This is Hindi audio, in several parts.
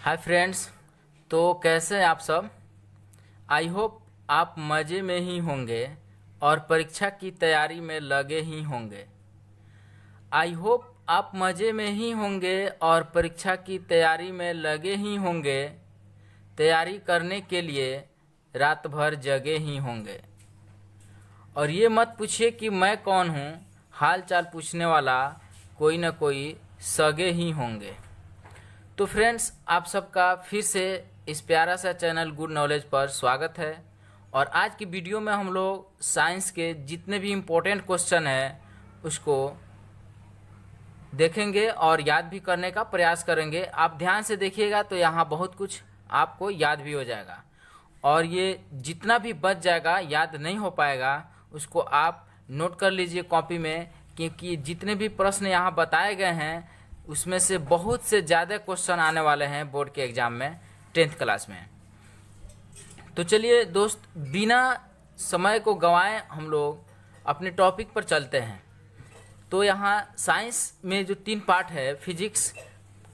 Hi friends. तो कैसे हैं आप सब। आई होप आप मज़े में ही होंगे और परीक्षा की तैयारी में लगे ही होंगे। आई होप आप मज़े में ही होंगे और परीक्षा की तैयारी में लगे ही होंगे। तैयारी करने के लिए रात भर जगे ही होंगे। और ये मत पूछिए कि मैं कौन हूँ, हाल चाल पूछने वाला कोई न कोई सगे ही होंगे। तो फ्रेंड्स, आप सबका फिर से इस प्यारा सा चैनल गुड नॉलेज पर स्वागत है। और आज की वीडियो में हम लोग साइंस के जितने भी इम्पोर्टेंट क्वेश्चन हैं उसको देखेंगे और याद भी करने का प्रयास करेंगे। आप ध्यान से देखिएगा तो यहाँ बहुत कुछ आपको याद भी हो जाएगा। और ये जितना भी बच जाएगा, याद नहीं हो पाएगा, उसको आप नोट कर लीजिए कॉपी में, क्योंकि जितने भी प्रश्न यहाँ बताए गए हैं उसमें से बहुत से ज़्यादा क्वेश्चन आने वाले हैं बोर्ड के एग्ज़ाम में 10th क्लास में। तो चलिए दोस्त, बिना समय को गंवाए हम लोग अपने टॉपिक पर चलते हैं। तो यहाँ साइंस में जो 3 पार्ट है, फिजिक्स,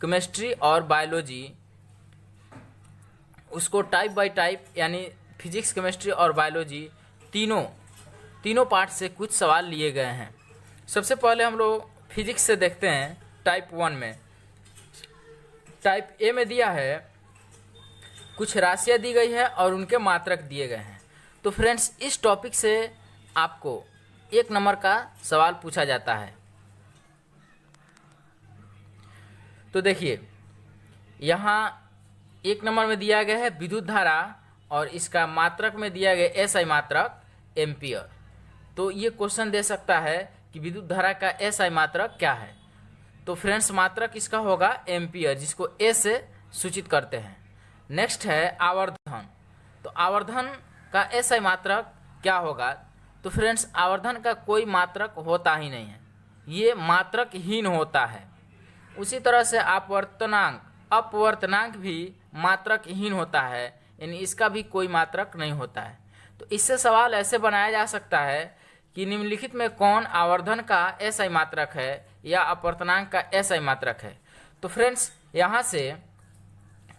केमिस्ट्री और बायोलॉजी, उसको टाइप बाय टाइप यानी फिजिक्स, केमिस्ट्री और बायोलॉजी तीनों पार्ट से कुछ सवाल लिए गए हैं। सबसे पहले हम लोग फिजिक्स से देखते हैं। टाइप 1 में, टाइप ए में दिया है कुछ राशियाँ दी गई है और उनके मात्रक दिए गए हैं। तो फ्रेंड्स, इस टॉपिक से आपको 1 नंबर का सवाल पूछा जाता है। तो देखिए, यहाँ 1 नंबर में दिया गया है विद्युत धारा और इसका मात्रक में दिया गया एसआई मात्रक एम्पियर। तो ये क्वेश्चन दे सकता है कि विद्युत धारा का एसआई मात्रक क्या है। तो फ्रेंड्स, मात्रक इसका होगा एम्पियर, जिसको ए से सूचित करते हैं। नेक्स्ट है आवर्धन। तो आवर्धन का एसआई मात्रक क्या होगा। तो फ्रेंड्स, आवर्धन का कोई मात्रक होता ही नहीं है, ये मात्रकहीन होता है। उसी तरह से अपवर्तनांक भी मात्रकहीन होता है, यानी इसका भी कोई मात्रक नहीं होता है। तो इससे सवाल ऐसे बनाया जा सकता है कि निम्नलिखित में कौन आवर्धन का एसआई मात्रक है या अपवर्तनांक का एसआई मात्रक है। तो फ्रेंड्स, यहाँ से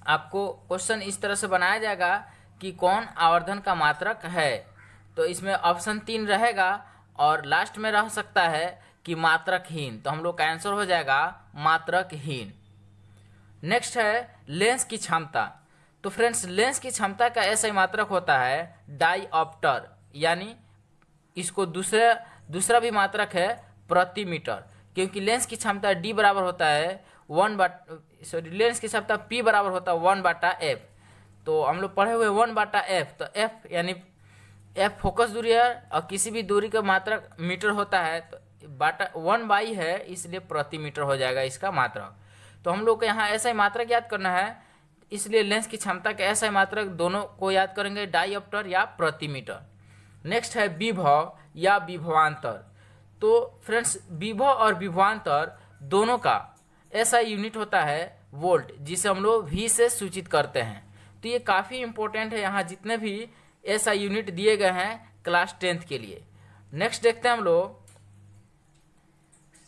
आपको क्वेश्चन इस तरह से बनाया जाएगा कि कौन आवर्धन का मात्रक है। तो इसमें ऑप्शन 3 रहेगा और लास्ट में रह सकता है कि मात्रकहीन। तो हम लोग का आंसर हो जाएगा मात्रकहीन। नेक्स्ट है लेंस की क्षमता। तो फ्रेंड्स, लेंस की क्षमता का एसआई मात्रक होता है डाईऑप्टर, यानी इसको दूसरा भी मात्रक है प्रति मीटर, क्योंकि लेंस की क्षमता डी बराबर होता है लेंस की क्षमता पी बराबर होता है 1/f। तो हम लोग पढ़े हुए 1/f। तो f यानी f फोकस दूरी है और किसी भी दूरी का मात्रक मीटर होता है, तो 1/, है, इसलिए प्रति मीटर हो जाएगा इसका मात्रक। तो हम लोग को यहाँ ऐसा ही मात्रक याद करना है, इसलिए लेंस की क्षमता के ऐसा ही मात्रक दोनों को याद करेंगे, डाईऑप्टर या प्रति मीटर। नेक्स्ट है विभव या विभवांतर। तो फ्रेंड्स, विभव और विभवांतर दोनों का ऐसा यूनिट होता है वोल्ट, जिसे हम लोग V से सूचित करते हैं। तो ये काफ़ी इंपॉर्टेंट है, यहाँ जितने भी ऐसा यूनिट दिए गए हैं क्लास 10th के लिए। नेक्स्ट देखते हैं हम लोग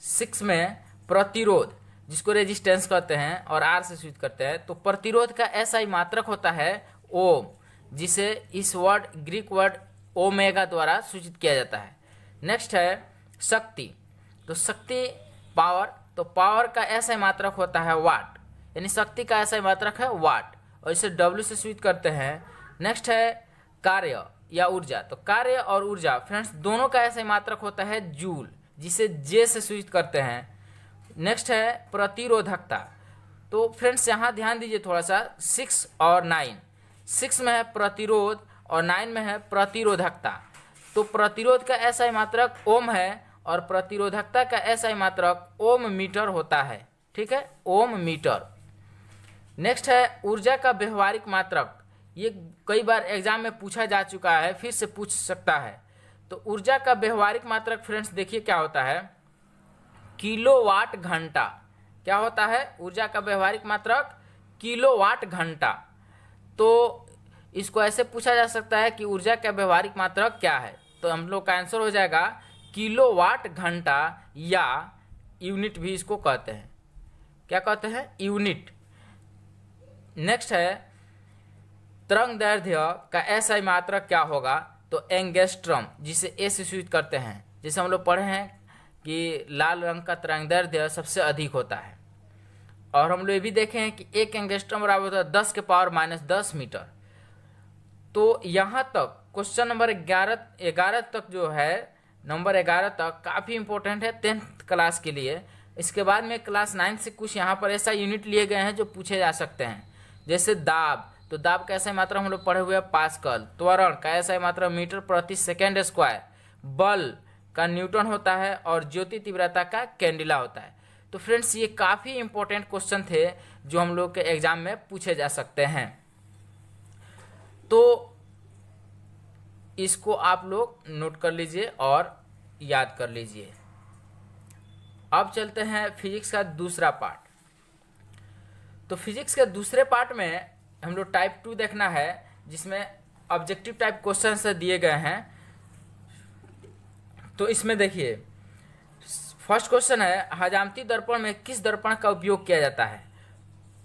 6 में प्रतिरोध, जिसको रेजिस्टेंस कहते हैं और R से सूचित करते हैं। तो प्रतिरोध का ऐसा मात्रक होता है ओम, जिसे इस ग्रीक वर्ड ओमेगा द्वारा सूचित किया जाता है। नेक्स्ट है शक्ति। तो शक्ति पावर, तो पावर का ऐसा मात्रक होता है वाट, यानी शक्ति का ऐसा मात्रक है वाट और इसे W से सूचित करते हैं। नेक्स्ट है कार्य या ऊर्जा। तो कार्य और ऊर्जा फ्रेंड्स दोनों का ऐसा मात्रक होता है जूल, जिसे J से सूचित करते हैं। नेक्स्ट है प्रतिरोधकता। तो फ्रेंड्स, यहाँ ध्यान दीजिए थोड़ा सा, 6 और 9, 6 में है प्रतिरोध और 9 में है प्रतिरोधकता। तो प्रतिरोध का ऐसा मात्रक ओम है और प्रतिरोधकता का ऐसा मात्रक ओम मीटर होता है। ठीक है, ओम मीटर। नेक्स्ट है ऊर्जा का व्यवहारिक मात्रक। ये कई बार एग्जाम में पूछा जा चुका है, फिर से पूछ सकता है। तो ऊर्जा का व्यवहारिक मात्रक फ्रेंड्स देखिए क्या होता है, किलोवाट घंटा। क्या होता है ऊर्जा का व्यवहारिक मात्रक, किलोवाट घंटा। तो इसको ऐसे पूछा जा सकता है कि ऊर्जा का व्यवहारिक मात्रक क्या है। तो हम लोग का आंसर हो जाएगा किलोवाट घंटा, या यूनिट भी इसको कहते हैं। क्या कहते हैं, यूनिट। नेक्स्ट है तरंग दैर्ध्य का एसआई मात्रक क्या होगा, तो एंगस्ट्रॉम, जिसे ए से सूचित करते हैं। जैसे हम लोग पढ़े हैं कि लाल रंग का तरंग दैर्ध्य सबसे अधिक होता है, और हम लोग ये भी देखे हैं कि 1 एंगस्ट्रॉम बराबर होता है 10⁻⁻10 मीटर। तो यहाँ तक क्वेश्चन नंबर 11 तक जो है, नंबर 11 तक काफ़ी इंपॉर्टेंट है 10th क्लास के लिए। इसके बाद में क्लास 9 से कुछ यहाँ पर ऐसा यूनिट लिए गए हैं जो पूछे जा सकते हैं। जैसे दाब, तो दाब का ऐसा मात्रा हम लोग पढ़े हुए हैं पास्कल। त्वरण का ऐसा मात्रा मीटर प्रति सेकेंड स्क्वायर। बल का न्यूटन होता है, और ज्योति तीव्रता का कैंडिला होता है। तो फ्रेंड्स ये काफ़ी इंपॉर्टेंट क्वेश्चन थे जो हम लोग के एग्जाम में पूछे जा सकते हैं। तो इसको आप लोग नोट कर लीजिए और याद कर लीजिए। अब चलते हैं फिजिक्स का दूसरा पार्ट। तो फिजिक्स के दूसरे पार्ट में हम लोग टाइप 2 देखना है, जिसमें ऑब्जेक्टिव टाइप क्वेश्चन से दिए गए हैं। तो इसमें देखिए फर्स्ट क्वेश्चन है, हजामती दर्पण में किस दर्पण का उपयोग किया जाता है।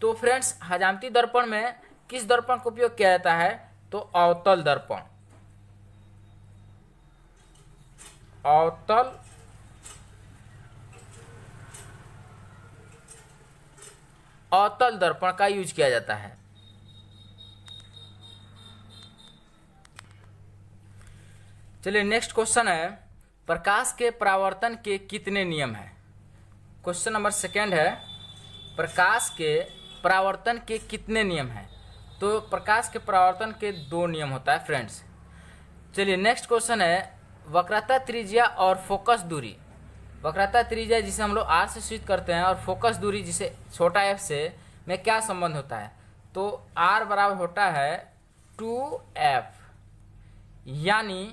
तो फ्रेंड्स हजामती दर्पण में किस दर्पण का उपयोग किया जाता है, तो अवतल दर्पण। अवतल दर्पण का यूज किया जाता है। चलिए नेक्स्ट क्वेश्चन है, प्रकाश के परावर्तन के कितने नियम हैं। क्वेश्चन नंबर 2 है, प्रकाश के परावर्तन के कितने नियम हैं। तो प्रकाश के परावर्तन के 2 नियम होता है फ्रेंड्स। चलिए नेक्स्ट क्वेश्चन है, वक्रता त्रिज्या और फोकस दूरी। वक्रता त्रिज्या जिसे हम लोग आर से सूचित करते हैं, और फोकस दूरी जिसे छोटा एफ से, में क्या संबंध होता है। तो आर बराबर होता है 2f, यानी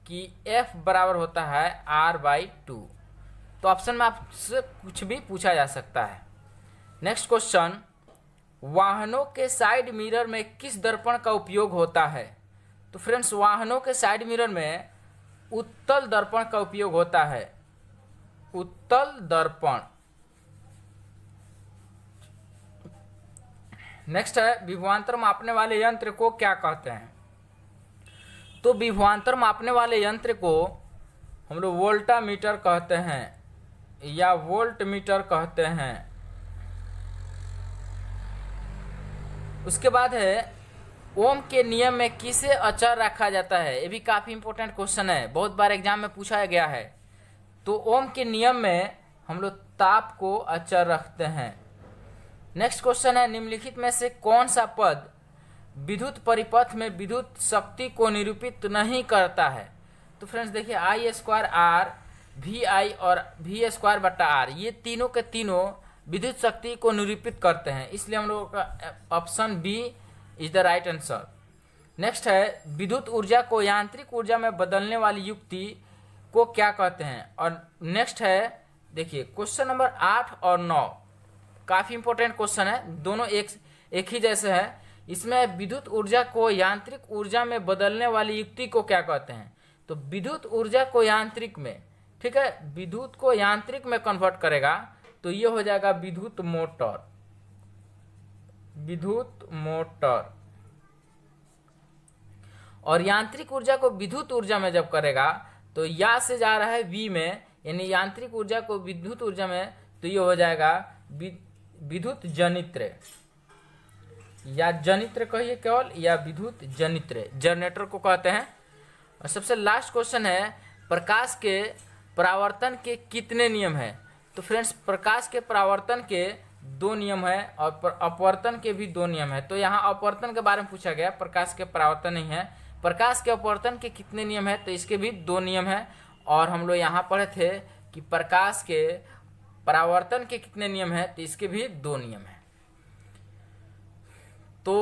कि f बराबर होता है r/2। तो ऑप्शन में आपसे कुछ भी पूछा जा सकता है। नेक्स्ट क्वेश्चन, वाहनों के साइड मिरर में किस दर्पण का उपयोग होता है। तो फ्रेंड्स वाहनों के साइड मिरर में उत्तल दर्पण का उपयोग होता है। उत्तल दर्पण। नेक्स्ट है, विभवांतर मापने वाले यंत्र को क्या कहते हैं। तो विभवांतर मापने वाले यंत्र को हम लोग वोल्टामीटर कहते हैं या वोल्ट मीटर कहते हैं। उसके बाद है, ओम के नियम में किसे अचर रखा जाता है। ये भी काफी इंपॉर्टेंट क्वेश्चन है, बहुत बार एग्जाम में पूछा गया है। तो ओम के नियम में हम लोग ताप को अचर रखते हैं। नेक्स्ट क्वेश्चन है, निम्नलिखित में से कौन सा पद विद्युत परिपथ में विद्युत शक्ति को निरूपित नहीं करता है। तो फ्रेंड्स देखिए I² VI और V²/R, ये तीनों के तीनों विद्युत शक्ति को निरूपित करते हैं, इसलिए हम लोगों का option B is the right answer. Next है, विद्युत ऊर्जा को यांत्रिक ऊर्जा में बदलने वाली युक्ति को क्या कहते हैं। और नेक्स्ट है, देखिए क्वेश्चन नंबर 8 और 9 काफी इंपॉर्टेंट क्वेश्चन है, दोनों एक ही जैसे है। इसमें विद्युत ऊर्जा को यांत्रिक ऊर्जा में बदलने वाली युक्ति को क्या कहते हैं। तो विद्युत ऊर्जा को यांत्रिक में, ठीक है, विद्युत को यांत्रिक में कन्वर्ट करेगा, तो ये हो जाएगा विद्युत मोटर। विद्युत मोटर। और यांत्रिक ऊर्जा को विद्युत ऊर्जा में जब करेगा, तो या से जा रहा है वी में, यानी यांत्रिक ऊर्जा को विद्युत ऊर्जा में, तो ये हो जाएगा विद्युत जनित्र, या जनित्र कहिए केवल, या विद्युत जनित्र, जनरेटर को कहते हैं। और सबसे लास्ट क्वेश्चन है, प्रकाश के परावर्तन के कितने नियम हैं। तो फ्रेंड्स प्रकाश के परावर्तन के 2 नियम है, और अपवर्तन के भी 2 नियम है। तो यहाँ अपवर्तन के बारे में पूछा गया, प्रकाश के परावर्तन नहीं है। प्रकाश के अपवर्तन के कितने नियम है, तो इसके भी 2 नियम है। और हम लोग यहाँ पढ़े थे कि प्रकाश के परावर्तन के कितने नियम है, तो इसके भी 2 नियम है। तो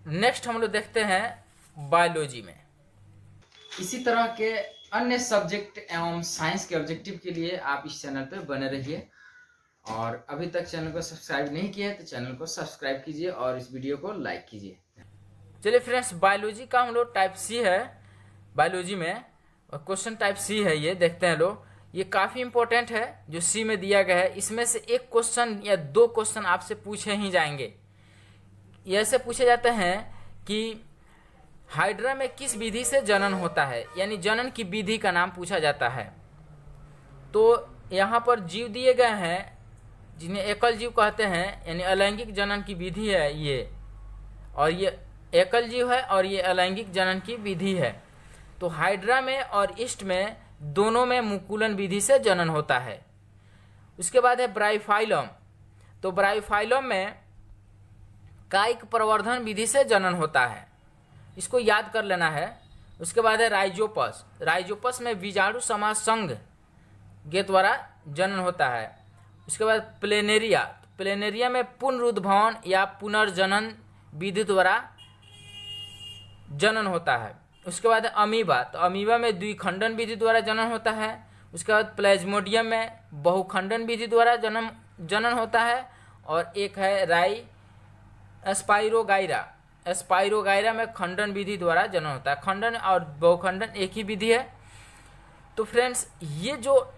नेक्स्ट हम लोग देखते हैं बायोलॉजी में। इसी तरह के अन्य सब्जेक्ट एवं साइंस के ऑब्जेक्टिव के लिए आप इस चैनल पर बने रहिए, और अभी तक चैनल को सब्सक्राइब नहीं किया है तो चैनल को सब्सक्राइब कीजिए और इस वीडियो को लाइक कीजिए। चलिए फ्रेंड्स, बायोलॉजी का हम लोग टाइप सी है बायोलॉजी में, और क्वेश्चन टाइप सी है, ये देखते हैं लोग। ये काफ़ी इंपॉर्टेंट है जो सी में दिया गया है। इसमें से एक क्वेश्चन या 2 क्वेश्चन आपसे पूछे ही जाएंगे। ऐसे पूछे जाते हैं कि हाइड्रा में किस विधि से जनन होता है, यानी जनन की विधि का नाम पूछा जाता है। तो यहाँ पर जीव दिए गए हैं जिन्हें एकल जीव कहते हैं, यानी अलैंगिक जनन की विधि है ये, और ये एकल जीव है और ये अलैंगिक जनन की विधि है। तो हाइड्रा में और ईस्ट में दोनों में मुकुलन विधि से जनन होता है। उसके बाद है ब्राइफाइलम। तो ब्राइफाइलम में कायिक प्रवर्धन विधि से जनन होता है, इसको याद कर लेना है। उसके बाद है राइजोपस। राइजोपस में बीजाणु समाज संघ के द्वारा जनन होता है। उसके बाद प्लेनेरिया। प्लेनेरिया में पुनरुद्भवन या पुनर्जनन विधि द्वारा जनन होता है। उसके बाद है अमीबा। तो अमीबा में द्विखंडन विधि द्वारा जनन होता है। उसके बाद प्लेज्मोडियम में बहुखंडन विधि द्वारा जनन होता है। और एक है राई स्पाइरोगाइरा। स्पाइरोगाइरा में खंडन विधि द्वारा जनन होता है। खंडन और बहुखंडन एक ही विधि है। तो फ्रेंड्स, ये जो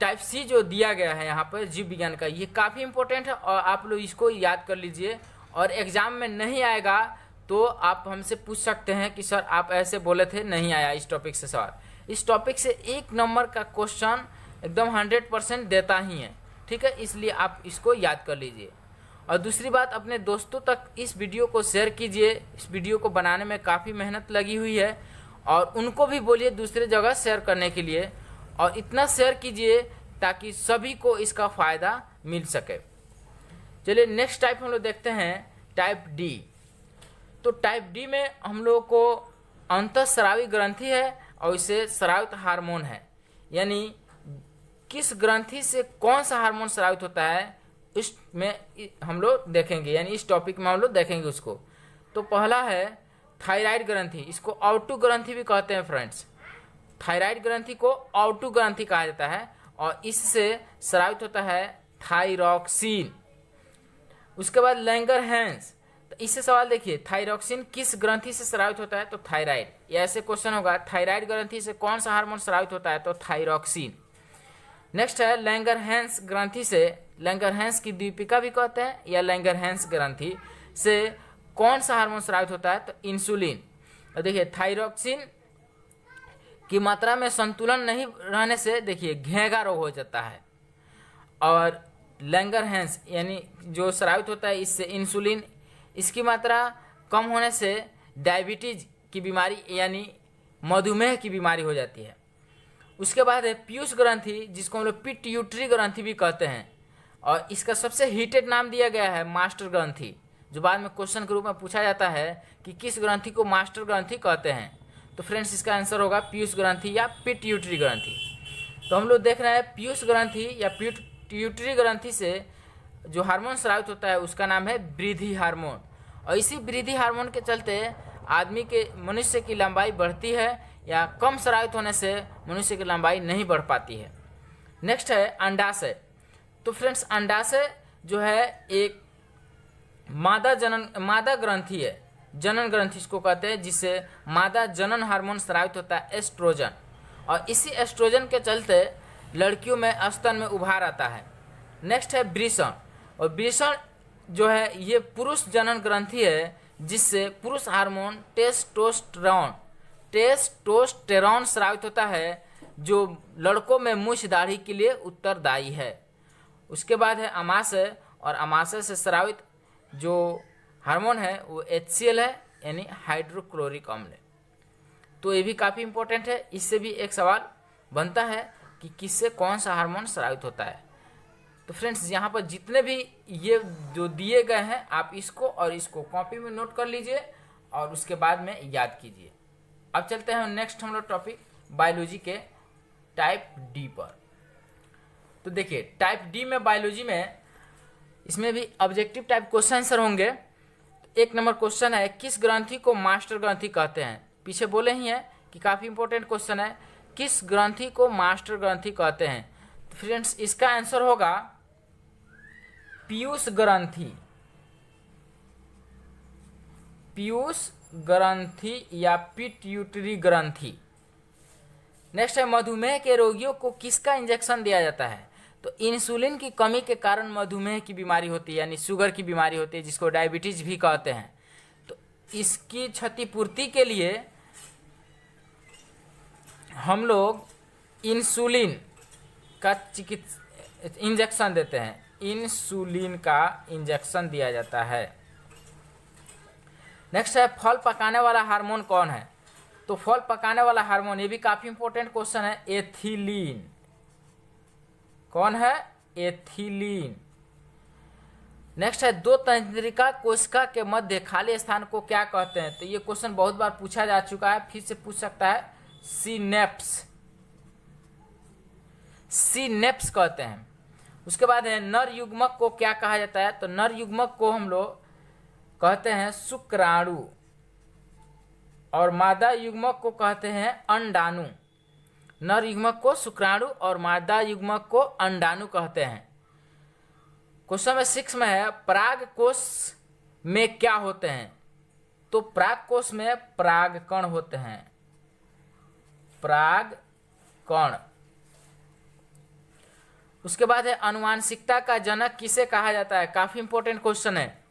टाइप सी जो दिया गया है यहाँ पर जीव विज्ञान का, ये काफ़ी इंपॉर्टेंट है और आप लोग इसको याद कर लीजिए। और एग्जाम में नहीं आएगा तो आप हमसे पूछ सकते हैं कि सर आप ऐसे बोले थे, नहीं आया इस टॉपिक से सवाल। इस टॉपिक से 1 नंबर का क्वेश्चन एकदम 100% देता ही है, ठीक है। इसलिए आप इसको याद कर लीजिए। और दूसरी बात, अपने दोस्तों तक इस वीडियो को शेयर कीजिए। इस वीडियो को बनाने में काफ़ी मेहनत लगी हुई है और उनको भी बोलिए दूसरे जगह शेयर करने के लिए। और इतना शेयर कीजिए ताकि सभी को इसका फ़ायदा मिल सके। चलिए नेक्स्ट टाइप हम लोग देखते हैं, टाइप डी। तो टाइप डी में हम लोग को अंतःस्रावी ग्रंथि है और इसे स्रावित हार्मोन है, यानी किस ग्रंथि से कौन सा हार्मोन स्रावित होता है इसमें हम लोग देखेंगे, यानी इस टॉपिक में हम लोग देखेंगे उसको। तो पहला है थायराइड ग्रंथि। इसको आउटू ग्रंथि भी कहते हैं फ्रेंड्स। थायराइड ग्रंथि को आउटू ग्रंथि कहा जाता है और इससे स्रावित होता है थायरॉक्सिन। उसके बाद लैंगरहैंस। तो इससे सवाल देखिए, थायरॉक्सिन किस ग्रंथि से स्रावित होता है? तो थायराइड। ये ऐसे क्वेश्चन होगा, थायराइड ग्रंथि से कौन सा हार्मोन स्रावित होता है? तो थायरॉक्सिन। नेक्स्ट है लैंगरहैंस ग्रंथि से, लैंगरहैंस की दीपिका भी कहते हैं, या लैंगरहैंस ग्रंथि से कौन सा हार्मोन स्रावित होता है? तो इंसुलिन। और देखिए थायरॉक्सिन की मात्रा में संतुलन नहीं रहने से देखिए घेंघा रोग हो जाता है। और लैंगरहैंस यानी जो स्रावित होता है इससे इंसुलिन, इसकी मात्रा कम होने से डायबिटीज की बीमारी यानी मधुमेह की बीमारी हो जाती है। उसके बाद है पीयूष ग्रंथि, जिसको हम लोग पिट्यूटरी ग्रंथि भी कहते हैं, और इसका सबसे हीटेड नाम दिया गया है मास्टर ग्रंथि, जो बाद में क्वेश्चन के रूप में पूछा जाता है कि किस ग्रंथि को मास्टर ग्रंथि कहते हैं। तो फ्रेंड्स इसका आंसर होगा पीयूष ग्रंथि या पिट्यूटरी ग्रंथि। तो हम लोग देख रहे हैं पीयूष ग्रंथि या पिट्यूटरी ग्रंथि से जो हार्मोन स्रावित होता है उसका नाम है वृद्धि हार्मोन, और इसी वृद्धि हार्मोन के चलते आदमी के मनुष्य की लंबाई बढ़ती है, या कम स्रावित होने से मनुष्य की लंबाई नहीं बढ़ पाती है। नेक्स्ट है अंडाशय। तो फ्रेंड्स अंडाशय जो है एक मादा ग्रंथि है, जनन ग्रंथि इसको कहते हैं, जिससे मादा जनन हार्मोन स्रावित होता है एस्ट्रोजन, और इसी एस्ट्रोजन के चलते लड़कियों में स्तन में उभार आता है। नेक्स्ट है वृषण, और वृषण जो है ये पुरुष जनन ग्रंथि है, जिससे पुरुष हार्मोन टेस्टोस्टेरॉन स्रावित होता है, जो लड़कों में मूछ दाढ़ी के लिए उत्तरदायी है। उसके बाद है अमाशय, और अमाशय से स्रावित जो हार्मोन है वो HCl है, यानी हाइड्रोक्लोरिक अम्ल। तो ये भी काफ़ी इंपॉर्टेंट है, इससे भी एक सवाल बनता है कि किससे कौन सा हार्मोन स्रावित होता है। तो फ्रेंड्स यहाँ पर जितने भी ये जो दिए गए हैं आप इसको और इसको कॉपी में नोट कर लीजिए और उसके बाद में याद कीजिए। अब चलते हैं नेक्स्ट हम लोग टॉपिक बायोलॉजी के टाइप डी पर। तो देखिए टाइप डी में बायोलॉजी में इसमें भी ऑब्जेक्टिव टाइप क्वेश्चन आंसर होंगे। 1 नंबर क्वेश्चन है, किस ग्रंथि को मास्टर ग्रंथि कहते हैं? पीछे बोले ही हैं कि काफ़ी इंपॉर्टेंट क्वेश्चन है, किस ग्रंथि को मास्टर ग्रंथि कहते हैं? तो फ्रेंड्स इसका आंसर होगा पीयूष ग्रंथि। पीयूष ग्रंथि या पिट्यूटरी ग्रंथि। नेक्स्ट है मधुमेह के रोगियों को किसका इंजेक्शन दिया जाता है? तो इंसुलिन की कमी के कारण मधुमेह की बीमारी होती है, यानी शुगर की बीमारी होती है, जिसको डायबिटीज भी कहते हैं। तो इसकी क्षतिपूर्ति के लिए हम लोग इंसुलिन का इंजेक्शन देते हैं, इंसुलिन का इंजेक्शन दिया जाता है। नेक्स्ट है, फल पकाने वाला हार्मोन कौन है? तो फल पकाने वाला हार्मोन, ये भी काफी इंपॉर्टेंट क्वेश्चन है, एथिलीन। कौन है? एथिलीन। नेक्स्ट है, दो तंत्रिका कोशिका के मध्य खाली स्थान को क्या कहते हैं? तो ये क्वेश्चन बहुत बार पूछा जा चुका है, फिर से पूछ सकता है, सिनेप्स। सिनेप्स कहते हैं। उसके बाद है, नर युग्मक को क्या कहा जाता है? तो नर युग्मक को हम लोग कहते हैं शुक्राणु, और मादा युग्मक को कहते हैं अंडाणु। नर युग्मक को शुक्राणु और मादा युग्मक को अंडाणु कहते हैं। क्वेश्चन नंबर 6 में है, पराग कोश में क्या होते हैं? तो पराग कोश में परागकण होते हैं, परागकण। उसके बाद है, आनुवंशिकता का जनक किसे कहा जाता है? काफी इंपॉर्टेंट क्वेश्चन है।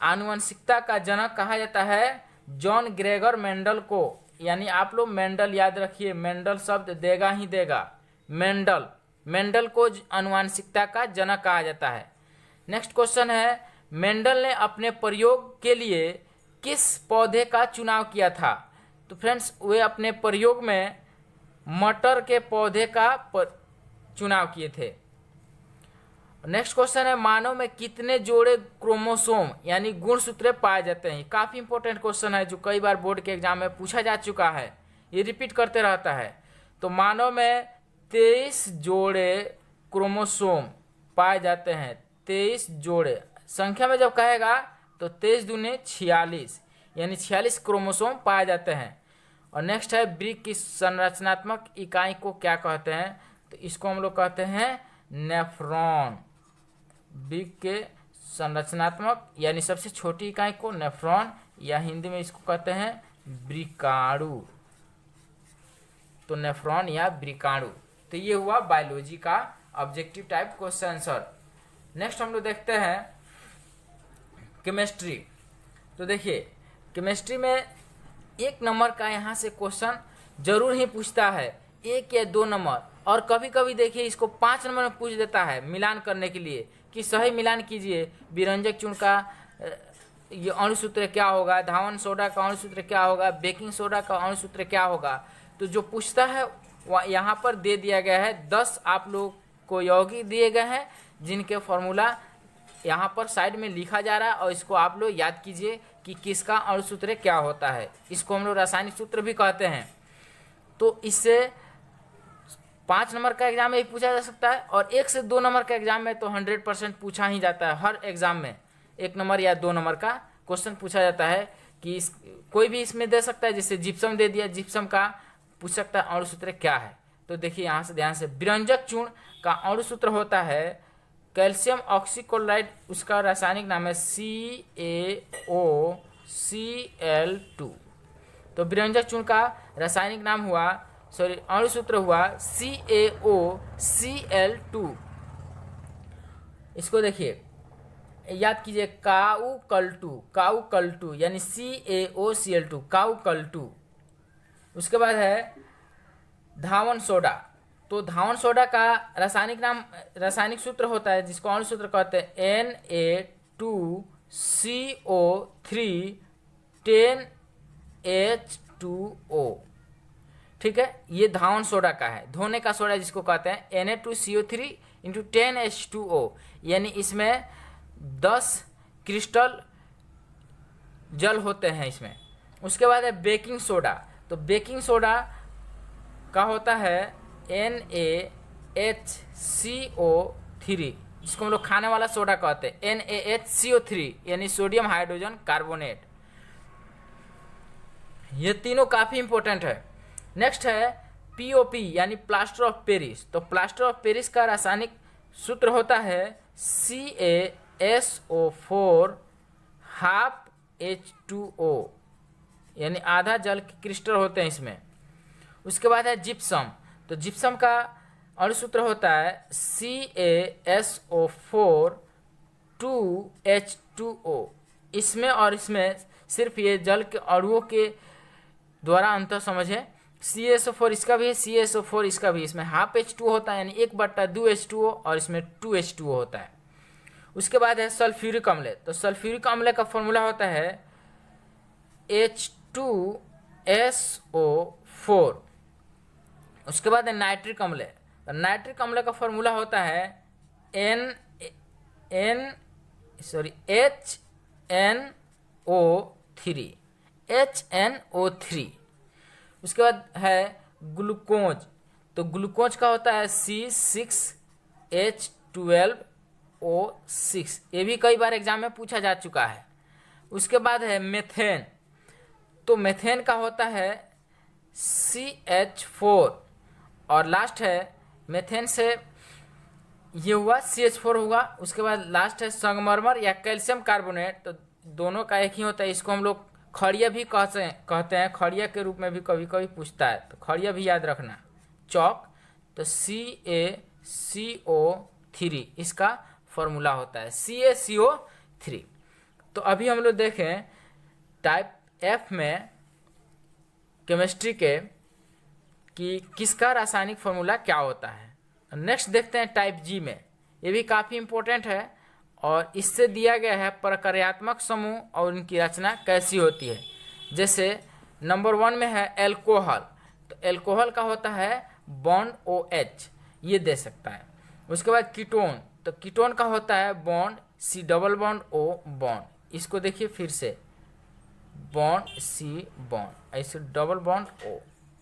आनुवंशिकता का जनक कहा जाता है जॉन ग्रेगर मेंडल को, यानी आप लोग मेंडल याद रखिए, मेंडल शब्द देगा ही देगा, मेंडल। मेंडल को आनुवंशिकता का जनक कहा जाता है। नेक्स्ट क्वेश्चन है, मेंडल ने अपने प्रयोग के लिए किस पौधे का चुनाव किया था? तो फ्रेंड्स, वे अपने प्रयोग में मटर के पौधे का चुनाव किए थे। नेक्स्ट क्वेश्चन है, मानव में कितने जोड़े क्रोमोसोम यानी गुणसूत्र पाए जाते हैं? काफी इंपॉर्टेंट क्वेश्चन है, जो कई बार बोर्ड के एग्जाम में पूछा जा चुका है, ये रिपीट करते रहता है। तो मानव में 23 जोड़े क्रोमोसोम पाए जाते हैं, 23 जोड़े। संख्या में जब कहेगा तो 23 दूने 46, यानी 46 क्रोमोसोम पाए जाते हैं। और नेक्स्ट है, वृक्क की संरचनात्मक इकाई को क्या कहते हैं? तो इसको हम लोग कहते हैं नेफ्रॉन। वृक्क के संरचनात्मक यानी सबसे छोटी इकाई को नेफ्रॉन, या हिंदी में इसको कहते हैं वृक्काणु। तो नेफ्रॉन या वृक्काणु। तो ये हुआ बायोलॉजी का objective type question answer. Next हम लोग देखते हैं केमिस्ट्री। तो देखिए, केमिस्ट्री में 1 नंबर का यहाँ से क्वेश्चन जरूर ही पूछता है, 1 या 2 नंबर, और कभी कभी देखिए इसको 5 नंबर में पूछ देता है मिलान करने के लिए कि सही मिलान कीजिए, विरंजक चूर्ण का ये अणुसूत्र क्या होगा, धावन सोडा का अणुसूत्र क्या होगा, बेकिंग सोडा का अणुसूत्र क्या होगा। तो जो पूछता है वह यहाँ पर दे दिया गया है, 10 आप लोग को यौगिक दिए गए हैं, जिनके फॉर्मूला यहाँ पर साइड में लिखा जा रहा है, और इसको आप लोग याद कीजिए कि किसका अणुसूत्र क्या होता है। इसको हम लोग रासायनिक सूत्र भी कहते हैं। तो इससे 5 नंबर का एग्जाम में भी पूछा जा सकता है, और 1 से 2 नंबर का एग्जाम में तो 100% पूछा ही जाता है। हर एग्जाम में 1 नंबर या 2 नंबर का क्वेश्चन पूछा जाता है कि कोई भी इसमें दे सकता है। जैसे जिप्सम दे दिया, जिप्सम का पूछ सकता है अणुसूत्र क्या है। तो देखिए यहाँ से ध्यान से, विरंजक चूर्ण का अणुसूत्र होता है कैल्शियम ऑक्सीक्लोराइड, उसका रासायनिक नाम है CaOCl2। तो विरंजक चूर्ण का रासायनिक नाम हुआ, सॉरी अणुसूत्र हुआ CaOCl2। इसको देखिए याद कीजिए, काउकल2 यानी CaOCl2, काउकल2। उसके बाद है धावन सोडा। तो धावन सोडा का रासायनिक सूत्र होता है, जिसको अणुसूत्र कहते हैं Na2CO3 10H2O। ठीक है, ये धावन सोडा का है। धोने का सोडा जिसको कहते हैं Na2CO3 × 10H2O, यानी इसमें 10 क्रिस्टल जल होते हैं इसमें। उसके बाद है बेकिंग सोडा। तो बेकिंग सोडा का होता है NaHCO3, जिसको हम लोग खाने वाला सोडा कहते हैं, NaHCO3 यानी सोडियम हाइड्रोजन कार्बोनेट। ये तीनों काफी इंपॉर्टेंट है। नेक्स्ट है POP यानी प्लास्टर ऑफ पेरिस। तो प्लास्टर ऑफ पेरिस का रासायनिक सूत्र होता है CaSO4 ½ H2O, यानी आधा जल के क्रिस्टल होते हैं इसमें। उसके बाद है जिप्सम। तो जिप्सम का और सूत्र होता है CaSO4 2H2O। इसमें और इसमें सिर्फ ये जल के अणुओं के द्वारा अंतर समझ है। CaSO4 इसका भी है, CaSO4 इसका भी। इसमें हाफ H2O होता है, यानी 1/2 H2O, और इसमें 2 H2O होता है। उसके बाद है सल्फ्यूरिक अम्ल। तो सल्फ्यूरिक अम्ल का फॉर्मूला होता है H2SO4। उसके बाद है नाइट्रिक अम्ल। तो नाइट्रिक अम्ल का फॉर्मूला होता है HNO3। उसके बाद है ग्लूकोज। तो ग्लूकोज का होता है C6H12O6। ये भी कई बार एग्जाम में पूछा जा चुका है। उसके बाद है मेथेन। तो मेथेन का होता है CH4। और लास्ट है मेथेन से ये हुआ CH4 होगा। उसके बाद लास्ट है संगमरमर या कैल्शियम कार्बोनेट। तो दोनों का एक ही होता है। इसको हम लोग खड़िया भी कहते हैं। खड़िया के रूप में भी कभी कभी पूछता है, तो खड़िया भी याद रखना। चौक, तो CaCO3 इसका फॉर्मूला होता है, CaCO3। तो अभी हम लोग देखें टाइप F में केमिस्ट्री के कि किसका रासायनिक फॉर्मूला क्या होता है। नेक्स्ट देखते हैं टाइप G में। ये भी काफ़ी इंपॉर्टेंट है और इससे दिया गया है प्रक्रियात्मक समूह और उनकी रचना कैसी होती है। जैसे नंबर 1 में है एल्कोहल। तो एल्कोहल का होता है बॉन्ड OH, ये दे सकता है। उसके बाद कीटोन। तो कीटोन का होता है bond C double bond O bond. इसको देखिए फिर से, बॉन्ड C बॉन्ड, ऐसे डबल बॉन्ड O,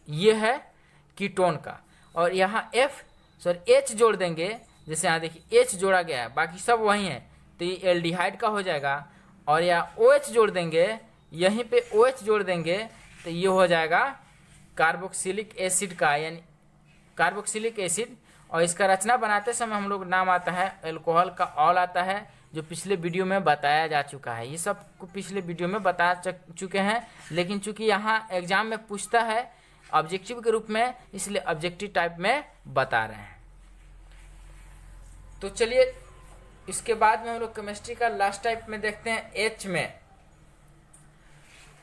ये है कीटोन का। और यहाँ H जोड़ देंगे। जैसे यहाँ देखिए H जोड़ा गया है, बाकी सब वही है, तो ये एल्डिहाइड का हो जाएगा। और यहाँ OH जोड़ देंगे, यहीं पे OH जोड़ देंगे, तो ये हो जाएगा कार्बोक्सिलिक एसिड का, यानी कार्बोक्सिलिक एसिड। और इसका रचना बनाते समय हम लोग नाम आता है एल्कोहल का ऑल आता है, जो पिछले वीडियो में बताया जा चुका है। ये सब को पिछले वीडियो में बता चुके हैं, लेकिन चूंकि यहाँ एग्जाम में पूछता है ऑब्जेक्टिव के रूप में, इसलिए ऑब्जेक्टिव टाइप में बता रहे हैं। तो चलिए इसके बाद में हम लोग केमिस्ट्री का लास्ट टाइप में देखते हैं H में।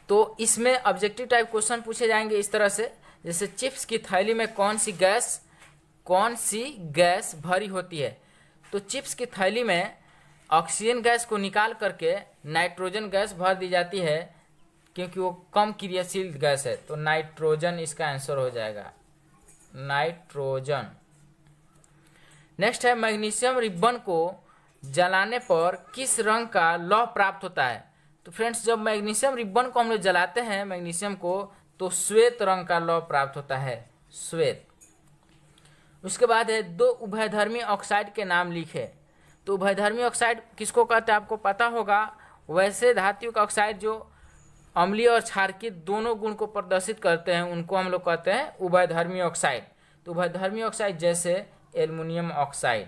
तो इसमें ऑब्जेक्टिव टाइप क्वेश्चन पूछे जाएंगे इस तरह से, जैसे चिप्स की थैली में कौन सी गैस भरी होती है। तो चिप्स की थैली में ऑक्सीजन गैस को निकाल करके नाइट्रोजन गैस भर दी जाती है, क्योंकि वो कम क्रियाशील गैस है। तो नाइट्रोजन इसका आंसर हो जाएगा, नाइट्रोजन। नेक्स्ट है मैग्नीशियम रिबन को जलाने पर किस रंग का लौह प्राप्त होता है। तो फ्रेंड्स, जब मैग्नीशियम रिबन को हम लोग जलाते हैं मैग्नीशियम को, तो श्वेत रंग का लौह प्राप्त होता है, श्वेत। उसके बाद है दो उभयधर्मी ऑक्साइड के नाम लिखे। तो उभयधर्मी ऑक्साइड किसको कहते हैं आपको पता होगा। वैसे धातु का ऑक्साइड जो अम्लीय और क्षारकीय दोनों गुण को प्रदर्शित करते हैं, उनको हम लोग कहते हैं उभयधर्मी ऑक्साइड। तो उभयधर्मी ऑक्साइड जैसे एल्युमिनियम ऑक्साइड,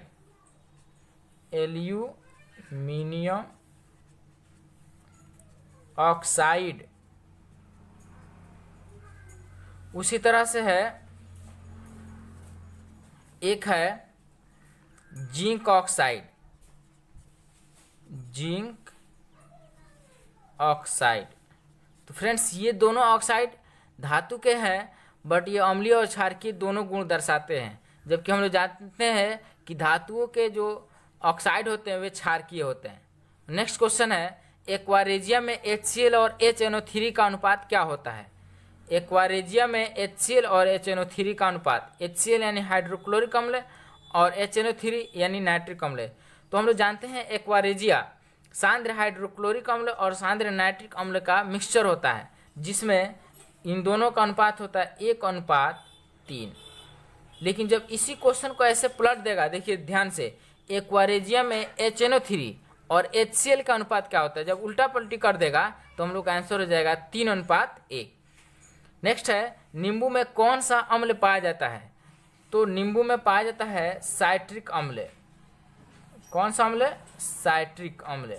एल्यूमिनियम ऑक्साइड। उसी तरह से है एक है जिंक ऑक्साइड, जिंक ऑक्साइड। तो फ्रेंड्स, ये दोनों ऑक्साइड धातु के हैं, बट ये अम्लीय और क्षारकीय दोनों गुण दर्शाते हैं। जबकि हम लोग जानते हैं कि धातुओं के जो ऑक्साइड होते हैं वे क्षारकीय होते हैं। नेक्स्ट क्वेश्चन है एक्वारेजिया में HCl और HNO3 का अनुपात क्या होता है। एक्वारेजिया में HCl और HNO3 का अनुपात, HCl यानी हाइड्रोक्लोरिक अम्ल और HNO3 यानी नाइट्रिक अम्ल। तो हम लोग जानते हैं एक्वारेजिया सांद्र हाइड्रोक्लोरिक अम्ल और सांद्र नाइट्रिक अम्ल का मिक्सचर होता है, जिसमें इन दोनों का अनुपात होता है 1:3। लेकिन जब इसी क्वेश्चन को ऐसे पलट देगा, देखिए ध्यान से, एक्वारेजिया में HNO3 और HCl का अनुपात क्या होता है, जब उल्टा पलटी कर देगा तो हम लोग का आंसर हो जाएगा 3:1। नेक्स्ट है नींबू में कौन सा अम्ल पाया जाता है। तो नींबू में पाया जाता है साइट्रिक अम्ल। कौन सा अम्ल? साइट्रिक अम्ल।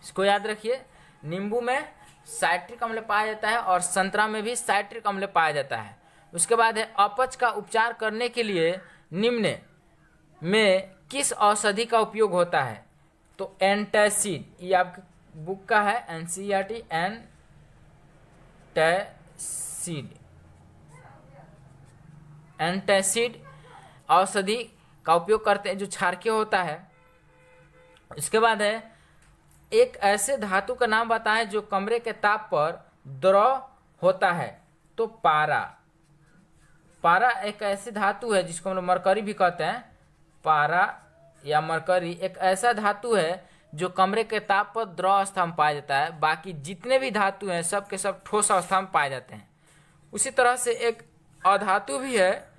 इसको याद रखिए, नींबू में साइट्रिक अम्ल पाया जाता है और संतरा में भी साइट्रिक अम्ल पाया जाता है। उसके बाद है अपच का उपचार करने के लिए निम्न में किस औषधि का उपयोग होता है? तो एंटासिड, ये आपके बुक का है एनसीईआरटी, एंटासिड औषधि का उपयोग करते हैं जो क्षारकीय होता है। इसके बाद है एक ऐसे धातु का नाम बताएं जो कमरे के ताप पर द्रव होता है। तो पारा, पारा एक ऐसी धातु है जिसको हम लोग मरकरी भी कहते हैं। पारा या मरकरी एक ऐसा धातु है जो कमरे के ताप पर द्रव अवस्था में पाया जाता है। बाकी जितने भी धातु हैं सब के सब ठोस अवस्था में पाए जाते हैं। उसी तरह से एक अधातु भी है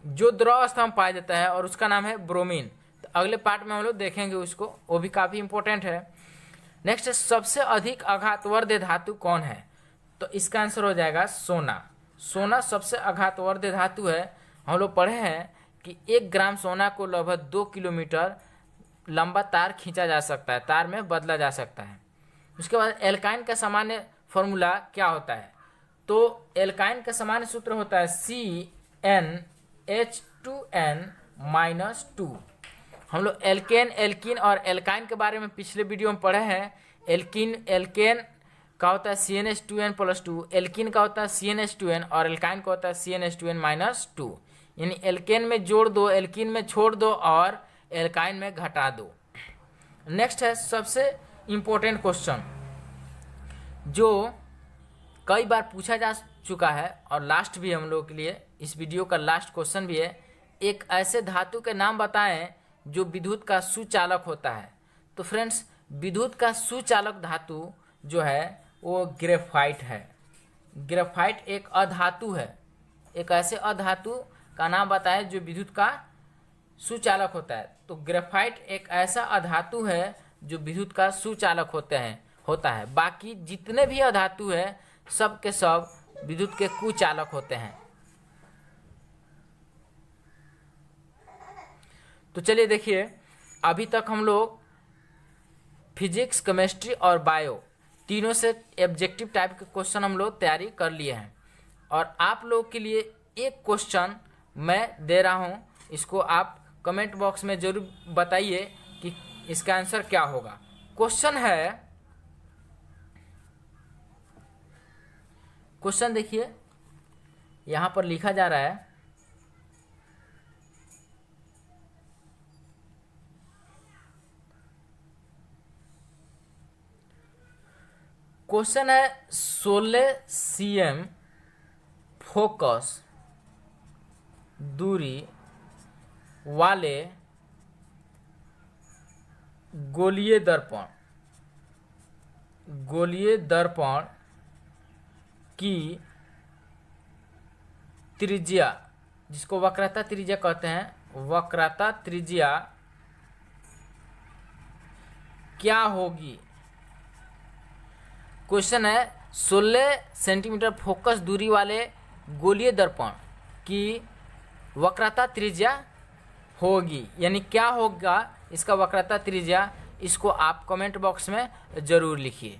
जो द्रव अवस्था में पाया जाता है और उसका नाम है ब्रोमीन। तो अगले पार्ट में हम लोग देखेंगे उसको, वो भी काफ़ी इंपॉर्टेंट है। नेक्स्ट, सबसे अधिक आघातवर्ध धातु कौन है? तो इसका आंसर हो जाएगा सोना। सोना सबसे आघातवर्ध धातु है। हम लोग पढ़े हैं कि 1 ग्राम सोना को लगभग 2 किलोमीटर लंबा तार खींचा जा सकता है, तार में बदला जा सकता है। उसके बाद एल्काइन का सामान्य फॉर्मूला क्या होता है? तो एल्काइन का सामान्य सूत्र होता है CnH2n-2। हम लोग एल्केन, एल्कीन और एल्काइन के बारे में पिछले वीडियो में पढ़े हैं। एल्केन का होता है CnH2n+2, एल्कीन का होता है CnH2n और एल्काइन का होता है CnH2n-2। यानी एल्केन में जोड़ दो, एल्कीन में छोड़ दो और एल्काइन में घटा दो। नेक्स्ट है सबसे इम्पोर्टेंट क्वेश्चन जो कई बार पूछा जा चुका है और लास्ट भी हम लोग के लिए इस वीडियो का लास्ट क्वेश्चन भी है। एक ऐसे धातु के नाम बताएं जो विद्युत का सुचालक होता है। तो फ्रेंड्स, विद्युत का सुचालक धातु जो है वो ग्रेफाइट है। ग्रेफाइट एक अधातु है। एक ऐसे अधातु का नाम बताएं जो विद्युत का सुचालक होता है। तो ग्रेफाइट एक ऐसा अधातु है जो विद्युत का सुचालक होता है। बाकी जितने भी अधातु है सब के सब विद्युत के कुचालक होते हैं। तो चलिए देखिए, अभी तक हम लोग फिजिक्स, केमिस्ट्री और बायो तीनों से ऑब्जेक्टिव टाइप के क्वेश्चन हम लोग तैयारी कर लिए हैं और आप लोग के लिए एक क्वेश्चन मैं दे रहा हूं। इसको आप कमेंट बॉक्स में जरूर बताइए कि इसका आंसर क्या होगा। क्वेश्चन है, क्वेश्चन देखिए यहां पर लिखा जा रहा है, क्वेश्चन है 16 cm फोकस दूरी वाले गोलीय दर्पण की त्रिज्या, जिसको वक्रता त्रिज्या कहते हैं, वक्रता त्रिज्या क्या होगी? क्वेश्चन है 16 सेंटीमीटर फोकस दूरी वाले गोलीय दर्पण की वक्रता त्रिज्या होगी, यानी क्या होगा इसका वक्रता त्रिज्या, इसको आप कमेंट बॉक्स में ज़रूर लिखिए।